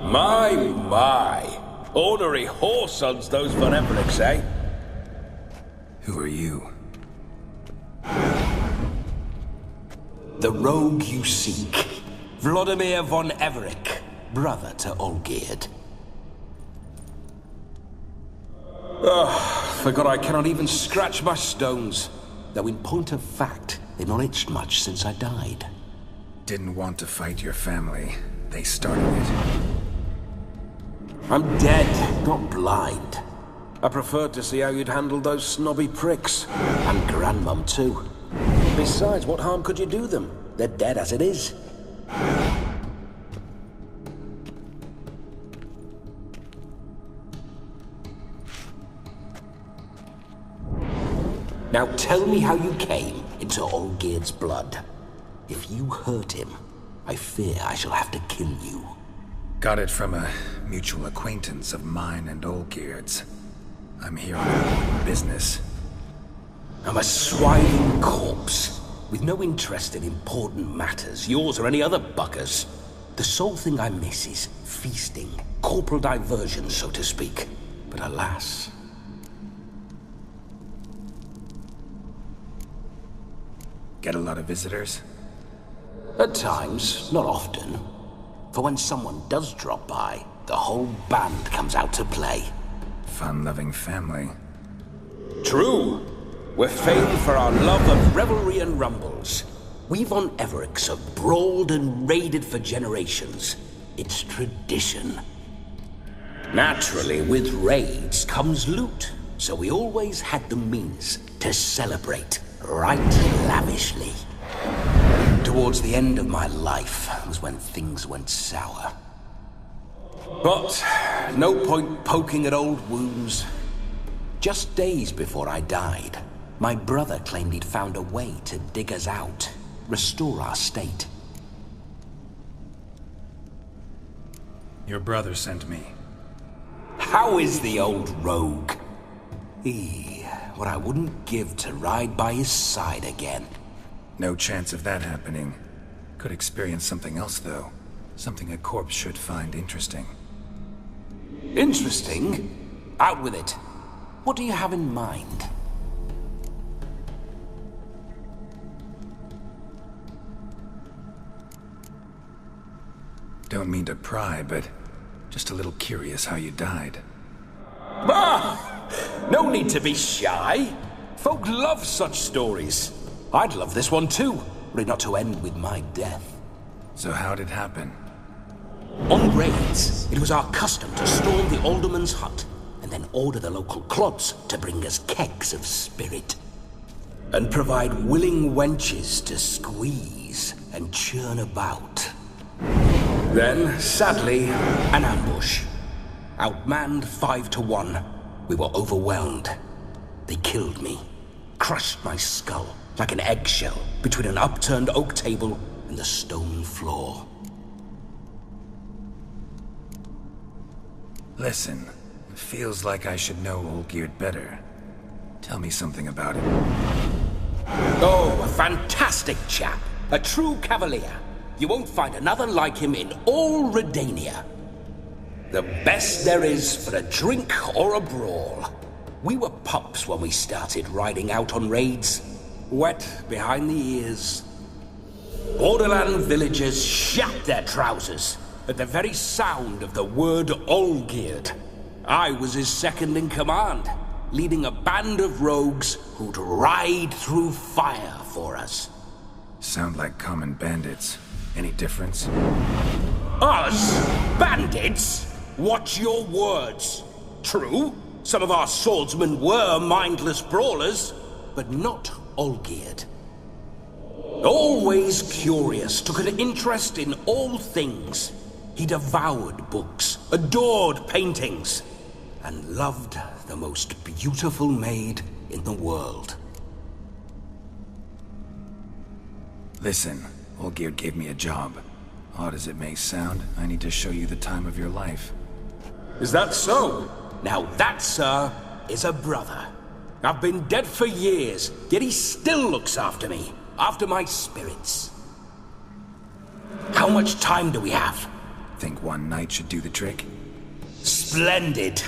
My. Ornery whoresons, those Von Evericks, eh? Who are you? The rogue you seek. Vladimir von Everec, brother to Olgierd. Forgot I cannot even scratch my stones. Though in point of fact, they've not itched much since I died. Didn't want to fight your family. They started it. I'm dead, not blind. I preferred to see how you'd handle those snobby pricks. And Grandmum too. Besides, what harm could you do them? They're dead as it is. Now tell me how you came into Olgierd's blood. If you hurt him, I fear I shall have to kill you. Got it from a mutual acquaintance of mine and Olgierd's. I'm here on business. I'm a swine corpse, with no interest in important matters, yours or any other buggers. The sole thing I miss is feasting, corporal diversion, so to speak. But alas... Get a lot of visitors? At times, not often. For when someone does drop by, the whole band comes out to play. Fun-loving family. True. We're famed for our love of revelry and rumbles. We Von Evericks have brawled and raided for generations. It's tradition. Naturally, with raids comes loot, so we always had the means to celebrate right lavishly. Towards the end of my life was when things went sour. But no point poking at old wounds. Just days before I died, my brother claimed he'd found a way to dig us out, restore our state. Your brother sent me. How is the old rogue? What I wouldn't give to ride by his side again. No chance of that happening. Could experience something else, though. Something a corpse should find interesting. Interesting? Out with it. What do you have in mind? Don't mean to pry, but just a little curious how you died. Bah! No need to be shy. Folk love such stories. I'd love this one too, were it not to end with my death. So how'd it happen? On raids, it was our custom to storm the alderman's hut, and then order the local clods to bring us kegs of spirit. And provide willing wenches to squeeze and churn about. Then, sadly, an ambush. Outmanned 5 to 1. We were overwhelmed. They killed me. Crushed my skull like an eggshell between an upturned oak table and the stone floor. Listen, it feels like I should know Olgierd better. Tell me something about him. Oh, a fantastic chap. A true cavalier. You won't find another like him in all Redania. The best there is for a drink or a brawl. We were pups when we started riding out on raids. Wet behind the ears. Borderland villagers shat their trousers at the very sound of the word Olgierd. I was his second in command, leading a band of rogues who'd ride through fire for us. Sound like common bandits. Any difference? Us? Bandits? Watch your words. True, some of our swordsmen were mindless brawlers, but not Olgierd. Always curious, took an interest in all things. He devoured books, adored paintings, and loved the most beautiful maid in the world. Listen, Olgierd gave me a job. Odd as it may sound, I need to show you the time of your life. Is that so? Now that, sir, is a brother. I've been dead for years, yet he still looks after me, after my spirits. How much time do we have? Think one night should do the trick? Splendid.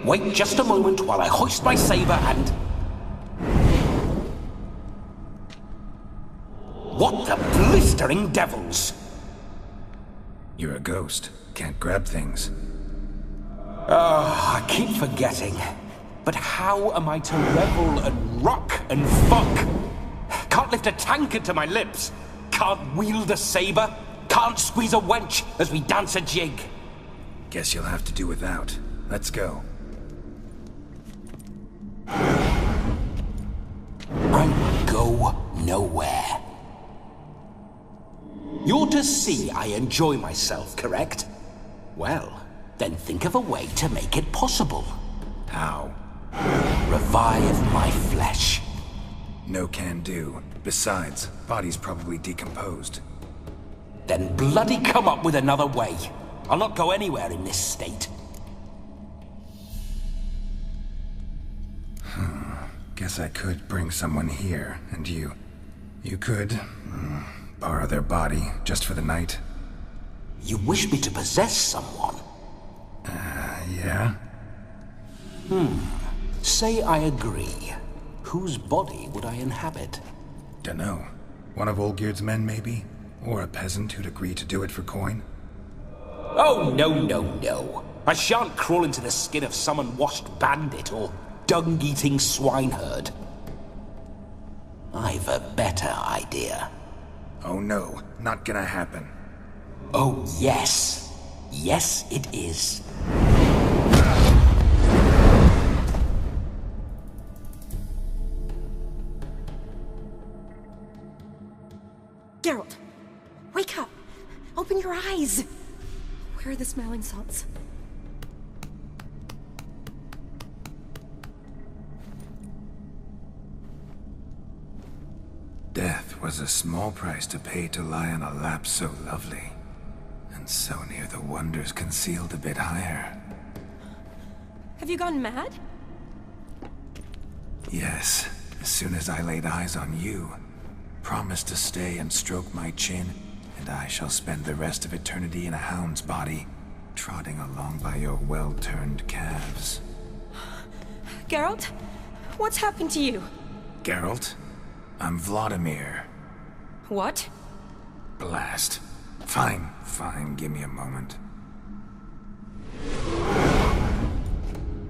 Wait just a moment while I hoist my saber and... What the blistering devils? You're a ghost. Can't grab things. I keep forgetting. But how am I to revel and rock and fuck? Can't lift a tankard to my lips. Can't wield a saber. Can't squeeze a wench as we dance a jig. Guess you'll have to do without. Let's go. I go nowhere. You're to see I enjoy myself, correct? Well, then think of a way to make it possible. How? Revive my flesh. No can do. Besides, body's probably decomposed. Then bloody come up with another way. I'll not go anywhere in this state. Guess I could bring someone here, and you could borrow their body just for the night. You wish me to possess someone? Yeah? Say I agree. Whose body would I inhabit? Dunno. One of Olgierd's men, maybe? Or a peasant who'd agree to do it for coin? Oh, no. I shan't crawl into the skin of some unwashed bandit or dung-eating swineherd. I've a better idea. Oh no, not gonna happen. Oh, yes. Yes, it is. Geralt, wake up! Open your eyes! Where are the smelling salts? Death was a small price to pay to lie on a lap so lovely, and so near the wonders concealed a bit higher. Have you gone mad? Yes, as soon as I laid eyes on you, promise to stay and stroke my chin, and I shall spend the rest of eternity in a hound's body, trotting along by your well-turned calves. Geralt? What's happened to you? Geralt? I'm Vladimir. What? Blast. Fine, give me a moment.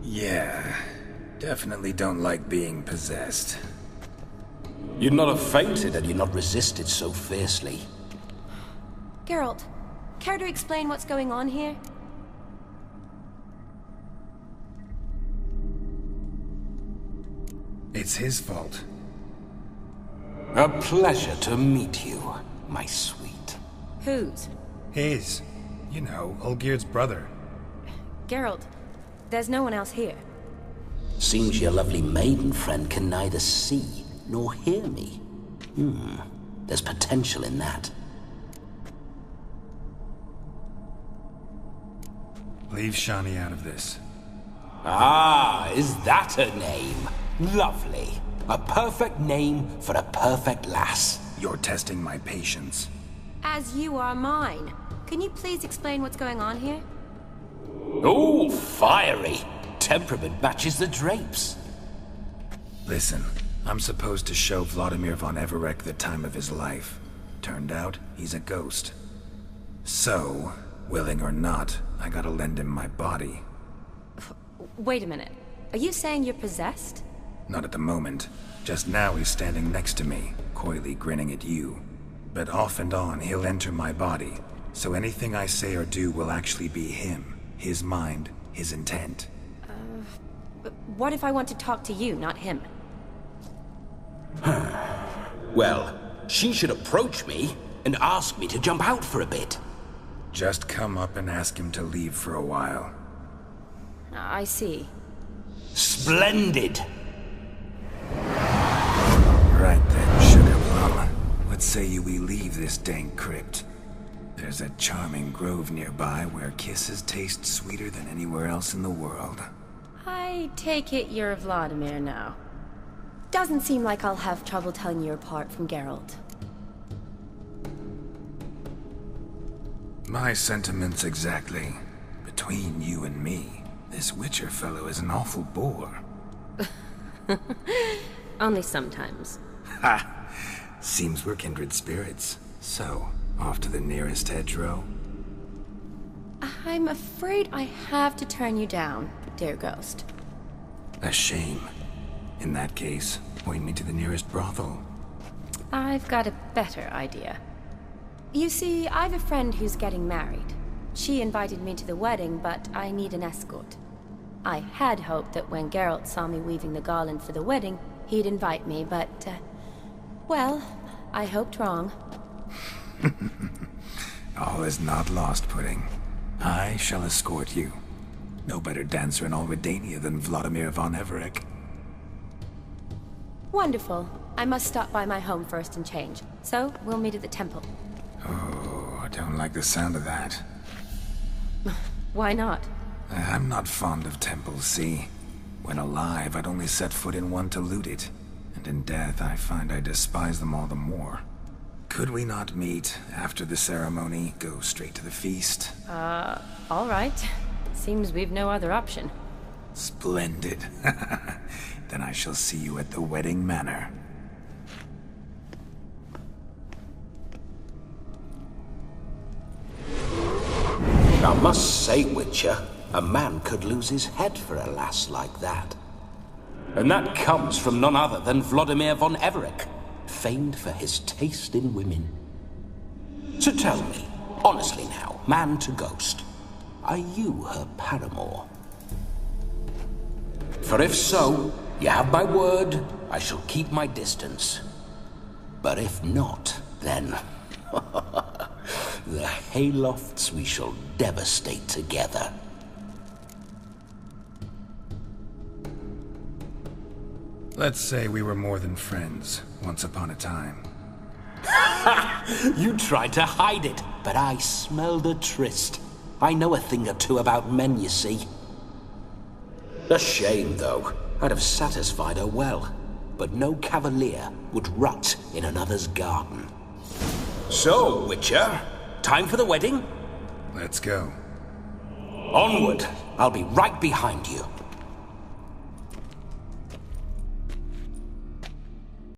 Yeah, definitely don't like being possessed. You'd not have fainted had you not resisted so fiercely. Geralt, care to explain what's going on here? It's his fault. A pleasure to meet you, my sweet. Whose? His. You know, Olgierd's brother. Geralt, there's no one else here. Seems your lovely maiden friend can neither see nor hear me. There's potential in that. Leave Shani out of this. Ah, is that her name? Lovely. A perfect name for a perfect lass. You're testing my patience. As you are mine. Can you please explain what's going on here? Oh, fiery. Temperament matches the drapes. Listen, I'm supposed to show Vladimir von Everec the time of his life. Turned out, he's a ghost. So, willing or not, I gotta lend him my body. Wait a minute. Are you saying you're possessed? Not at the moment. Just now he's standing next to me, coyly grinning at you. But off and on, he'll enter my body. So anything I say or do will actually be him. His mind, his intent. But what if I want to talk to you, not him? Well, she should approach me and ask me to jump out for a bit. Just come up and ask him to leave for a while. I see. Splendid. Right then, Sugar Plum. What say you we leave this dank crypt? There's a charming grove nearby where kisses taste sweeter than anywhere else in the world. I take it you're Vladimir now. Doesn't seem like I'll have trouble telling you apart from Geralt. My sentiments exactly. Between you and me, this Witcher fellow is an awful bore. Only sometimes. Ha! Seems we're kindred spirits. So, off to the nearest hedgerow? I'm afraid I have to turn you down, dear ghost. A shame. In that case, point me to the nearest brothel. I've got a better idea. You see, I've a friend who's getting married. She invited me to the wedding, but I need an escort. I had hoped that when Geralt saw me weaving the garland for the wedding, he'd invite me, but, well, I hoped wrong. All is not lost, Pudding. I shall escort you. No better dancer in all Redania than Vladimir von Everec. Wonderful. I must stop by my home first and change, so we'll meet at the temple. Oh, I don't like the sound of that. Why not? I'm not fond of temples, see? When alive, I'd only set foot in one to loot it. And in death, I find I despise them all the more. Could we not meet after the ceremony, go straight to the feast? All right. Seems we've no other option. Splendid. Then I shall see you at the wedding manor. I must say, Witcher, a man could lose his head for a lass like that. And that comes from none other than Vladimir von Everec, famed for his taste in women. So tell me, honestly now, man to ghost, are you her paramour? For if so, you have my word, I shall keep my distance. But if not, then... the haylofts we shall devastate together. Let's say we were more than friends, once upon a time. You tried to hide it, but I smelled a tryst. I know a thing or two about men, you see. A shame, though. I'd have satisfied her well. But no cavalier would rut in another's garden. So, Witcher, time for the wedding? Let's go. Onward! I'll be right behind you.